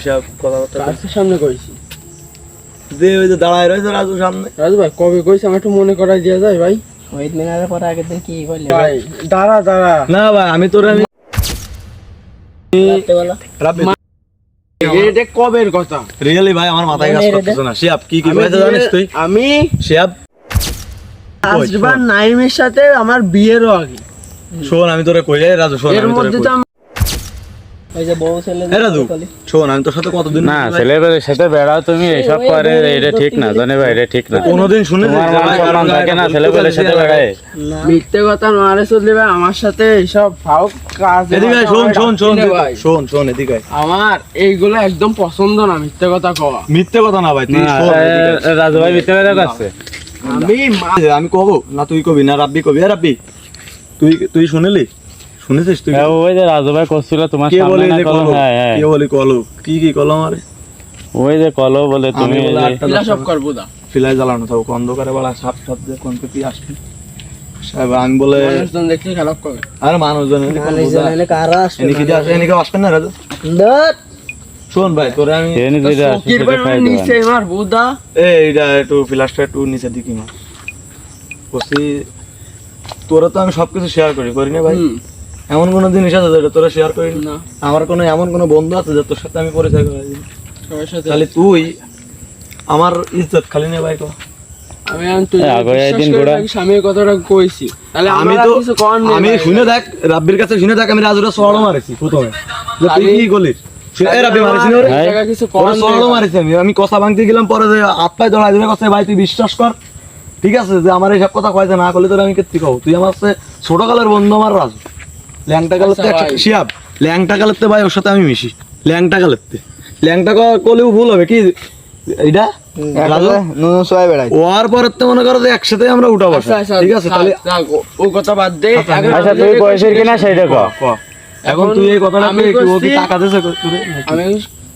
সব কথাবার্তা কার সামনে কইছি দে ওই যে দাঁড়ায় রয়েছে রাজু সামনে। রাজু ভাই কবে কইছি আমার একটু মনে করাই দিয়া যায় ভাই। শহীদ মিনারের পরে আগের দিন কি করলে ভাই দাঁড়া না ভাই আমি তোরে আমি রাতে বেলা রাব্বি এটা কবের কথা? রিয়েলি ভাই আমার মাথায় কাজ করতেছে না। শিয়াব কি কি কইতে জানিস তুই? আমি শিয়াব আসবার নাইমের সাথে আমার বিয়েরও আগে শোন আমি তোরে কই রে রাজু শোন এর আমি তোরে মধ্যে তো কই ওই যে বউ ছেলে এ রাজু শোন আমি তোর সাথে কতদিন না ছেলেবেলের সাথে বেড়াও তুমি এইসব করে এটা ঠিক না জানে ভাই এটা ঠিক না কোনোদিন শুনে তোমার মান সম্মান থাকে না ছেলেবেলের সাথে বেড়ায় মিথ্যে কথা মারে চললে ভাই আমার সাথে এইসব ফাও কাজ এদিকে আয়, শোন শোন শোন ভাই শোন শোন এদিকে আয়। আমার এইগুলো একদম পছন্দ না মিথ্যে কথা কওয়া। মিথ্যে কথা না ভাই তুই না, শোন এদিকে আয়। রাজু ভাই মিথ্যে কথা করছে আমি আমি কব না তুই কবি না রাব্বি কবি এ রাব্বি তুই তুই শুনলি শুনেছিস তুই হ্যাঁ, ওই যে রাজু ভাই করছিল তোমার কে সামনে বলে না যে কলম কলো হ্যাঁ হ্যাঁ কে বলি কলো কি কলো আমারে ওই যে কলো বলে তুমি আমি বলে এই যে- আটটা এগুলা সব করবো দা ফিলাই জ্বালানো থাকো অন্ধকারে বলা সাপ সাপ দিয়ে কোন থেকে আসবে সাহেব আমি বলে মানুষজন দেখলে খারাপ করে। আর মানুষজন এদিকে মানুষ জানাইলে কারা আসবে এদিকে আসবেন না রাজু ধুর, শোন ভাই তোরে আমি ট্রেনে যেটা আছে চকির সেটা বাড়ি খাই নিচে দেবেন। আমার বুদা এইটা একটু ফ্লাশটা একটু নিচে দিকি মা বসি তোরা তো আমি সবকিছু শেয়ার করি না ভাই এমন কোনো জিনিস আছে যেটা তোরা শেয়ার করি না না আমার কোনো এমন কোনো বন্ধু আছে যে তোর সাথে আমি পরিচয় করাই দিই সবার সাথে খালি তুই আমার ইজ্জত খালি নে ভাই তো আমি এখন তুই হ্যাঁ, আগে বিশ্বাস একদিন করে ঘোড়া- থাকি, স্বামীর কথাটা কইছি তাহলে আমি আমার তো আর কিছু করার নেই আমি ভাই। শুনে দেখ রাব্বির কাছে শুনে দেখ আমি রাজুরা সরল মারিছি প্রথমে যে তুই কি করলিস এই রাব্বি মারিস না রে এই জায়গায় কিছু ওরা করার নেই সরল ভাই। মারিছি আমি কথা ভাঙতে গেলাম পরে যে আত্মায় দড়াই দিলে কথা ভাই তুই বিশ্বাস কর ঠিক আছে যে আমার এইসব কথা কয় যে না করলে তোর আমি কেত্তি কব তুই আমার সাথে ছোট কালের বন্ধু আমার রাজু ল্যাংটা কালের আচ্ছা ভাই। শিয়াব ল্যাংটা কালের ভাই ওর সাথে আমি মিশি ল্যাংটা কালের ল্যাংটা করলেও ভুল হবে কি এইটা রাজু নুন সবাই বেড়াই ওর পরের তো মনে করো যে একসাথে আমরা উঠা বসা আচ্ছা, আচ্ছা, ঠিক আছে তাহলে থাক, ও কথা বাদ দে আগে আচ্ছা তুই বয়সের কিনা সেইটা কো ক। এখন তুই এই কথাটা আমি কি ও কি করছি- টাকা দিছে তোরে আমি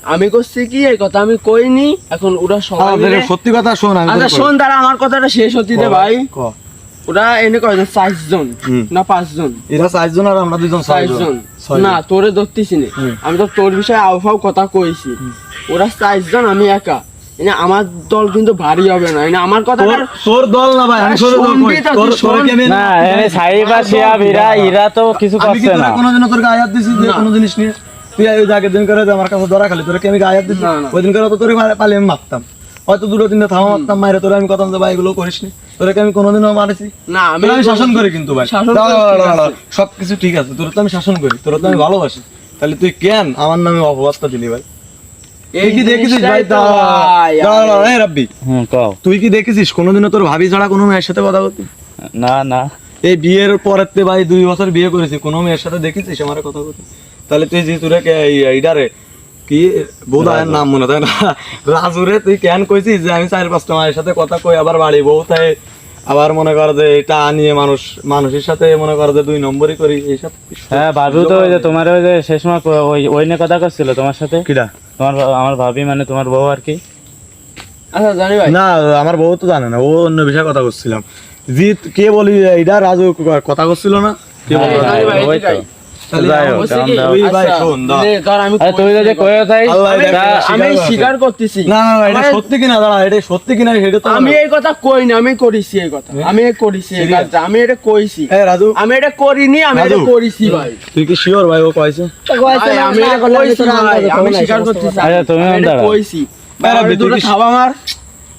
আমি করছি কি এই কথা আমি কইনি এখন ওরা সবাই মিলে সত্যি কথা শোন আমি আচ্ছা তোরে কই। শোন দাঁড়া আমার কথাটা শেষ হতে দে ভাই ক। ওরা এনে কয়জন 4 হুম। না 5 জন এরা 4 জন আর আমরা দুজন 4 জন না তোরে ধরতেছি না হুম। আমি তো তোর বিষয়ে আউফাও কথা কইছি ওরা 4 জন আমি একা এনে আমার দল কিন্তু ভারী হবে না এনে আমার কথা তোর তোর দল না ভাই আমি তোর দল শুনবি কই তো, তোর তুই তোরে শোন। কি আমি না এনে সাইবা শিয়া ভিরা ইরা তো কিছু আমি কি করছে তোরে না কোনোদিন তোর গায়ে হাত দিছি যে না। কোনো জিনিস নিয়ে তুই ওই জায়গা দিন করে আমার কাছে ধরা খালি তোরে কি আমি গায়ে হাত দিছি না, না। ওই দিন করে তো তোরে পালে আমি মারতাম হয়তো দুটো তিনটা থামা মারতাম মাইরে তোরে আমি কথা ভাই এগুলো করিস নি তোরে কি আমি কোনোদিনও মারিছি না আমি আমি শাসন করি কিন্তু ভাই শাসন দাঁড়া, করিস, দাঁড়া, ঠিক দাঁড়া, আছে। সবকিছু ঠিক আছে তোর তো আমি শাসন করি তোর তো আমি ভালোবাসি তাহলে তুই কেন আমার নামে অপবাদটা দিলি ভাই এই তুই কি দেখেছিস ভাই জিনিসটাই তো ভাই, দাঁড়া, দাঁড়া, এই রাব্বি হুম কও তুই কি দেখেছিস কোনোদিনও তোর ভাবি ছাড়া কোনো মেয়ের সাথে কথা বলতি না না এই বিয়ের পরের তে ভাই 2 বছর বিয়ে করেছি কোনো মেয়ের সাথে দেখেছিস আমার কথা বলতে তাহলে তুই যে তোরে এইটারে কি বোধায়ের নাম মনে থাকে না রাজুরে তুই কেন কইছিস যে আমি 4-5টা মায়ের সাথে কথা কই আবার বাড়ি বউ তাই আবার মনে কর যে এটা নিয়ে মানুষের সাথে মনে কর যে 2 নম্বরই করি এইসব হ্যাঁ ভাবিও তো ওই যে তোমার ওই যে শেষ সময় ওই নিয়ে কথা করছিল তোমার সাথে কিরা তোমার আমার ভাবি মানে তোমার বউ আর কি আচ্ছা জানি ভাই না আমার বউ তো জানে না ও অন্য বিষয়ে কথা করছিলাম জিৎ কে বলি এইটা রাজু কথা করছিল না কে বলে হ্যাঁ, জানি ভাই, ওই তো এটাই। তাহলে যাই হোক, বলছি কারণ কি, দাও। ওই ভাই আচ্ছা, শোন, দাও। নে, ধর আমি আরে তুই কইছি যদি ভাই। কয়ে থাই আল্লাহ আমি- এটা আমি স্বীকার স্বীকার করতেছি না না না, এটা আমার- সত্যি কিনা দাঁড়া এটা সত্যি কিনা সেটা তো আমি এই কথা কই না আমি করিছি এই কথা আমি করিছি এই Serious? কাজটা আমি এটা কইছি এই রাজু আমি এটা করিনি আমি এটা রাজু। করিছি ভাই তুই কি শিওর ভাই ও কইছে ভাই, আমি এটা কইছি ভাই, আমি স্বীকার করতেছি আচ্ছা, তুমি আমি এটা দাঁড়াও। কইছি ভাই, আমার রাব্বি, তুই দুটো কি- খাবা আমার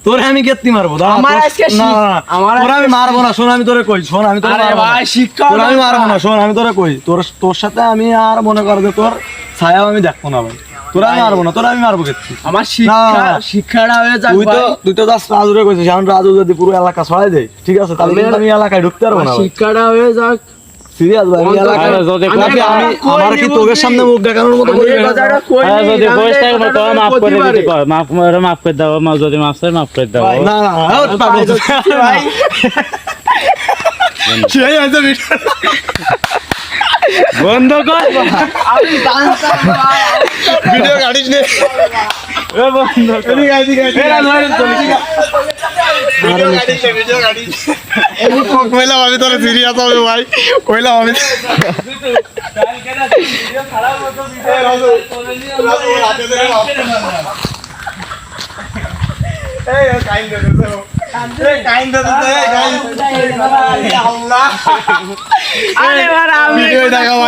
তোরে আমি কেত্তি মারবো দাঁড়া, আমার তোর- আজকে না, শি- না, না, আমার তোরে আমি আজকে মারবো না শোন আমি তোরে কই শোন আমি তোরে আরে মারবো না। ভাই শিক্ষা তোরে আমি মারবো না শোন আমি তোরে কই তোর সাথে আমি আর মনে কর যে তোর ছায়াও আমি দেখবো না ভাই তোরা আমি মারবো না তোরা আমি মারবো কেত্তি আমার না, না, না। শিক্ষাটা হয়ে যাক তুই তো ভাই। তুই তো জাস্ট রাজুরে কইছিস এখন রাজু যদি পুরো এলাকা ছড়াই দেয় ঠিক আছে তাহলে কিন্তু আমি এলাকায় ঢুকতে পারবো আমার না ভাই শিক্ষাটা হয়ে যাক সিরিয়াস ভাই আমি অন্তত- এলাকায় আরে যদি আমি কই- এটা আমি কই আমার কি নি তোদের বুঝলি? সামনে মুখ দেখানোর মতো আমি করি এই কথাটা কই আরে নি, যদি আমি বয়স এই থাকে কথাটা তো মাফ করে প্রতিবারে। দিতে কর মাফ করে দাও যদি মাফ চাই মাফ করে দাও ভাই, না না না আমি পায়ে ধরছি ভাই। সেই হয়তো ভিডিও বন্ধ কর আমি জানতাম ভাই, ভিডিও কাটিস নে কইলাম আমি তোর সিরিয়াস হবে ভাই, কইলাম আমি আরে এবার আমি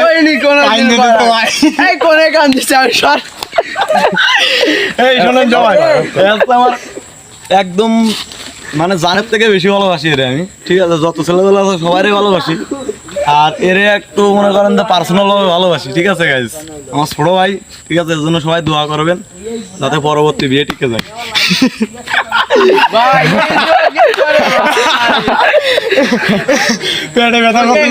কইনি কোন এই কোনে কান্দিস আমি সর এই শোনেন সবাই, আমার একদম মানে জানের থেকে বেশি ভালোবাসি এরে আমি, ঠিক আছে? যত ছেলেবেলা আছে সবারই ভালোবাসি, আর এরে একটু মনে করেন যে পার্সোনাল ভাবে ভালোবাসি, ঠিক আছে গাইজ? আমার ছোট ভাই, ঠিক আছে? এর জন্য সবাই দোয়া করবেন যাতে পরবর্তী বিয়ে টিকে যায়। ভাই পেটে ব্যথা করতে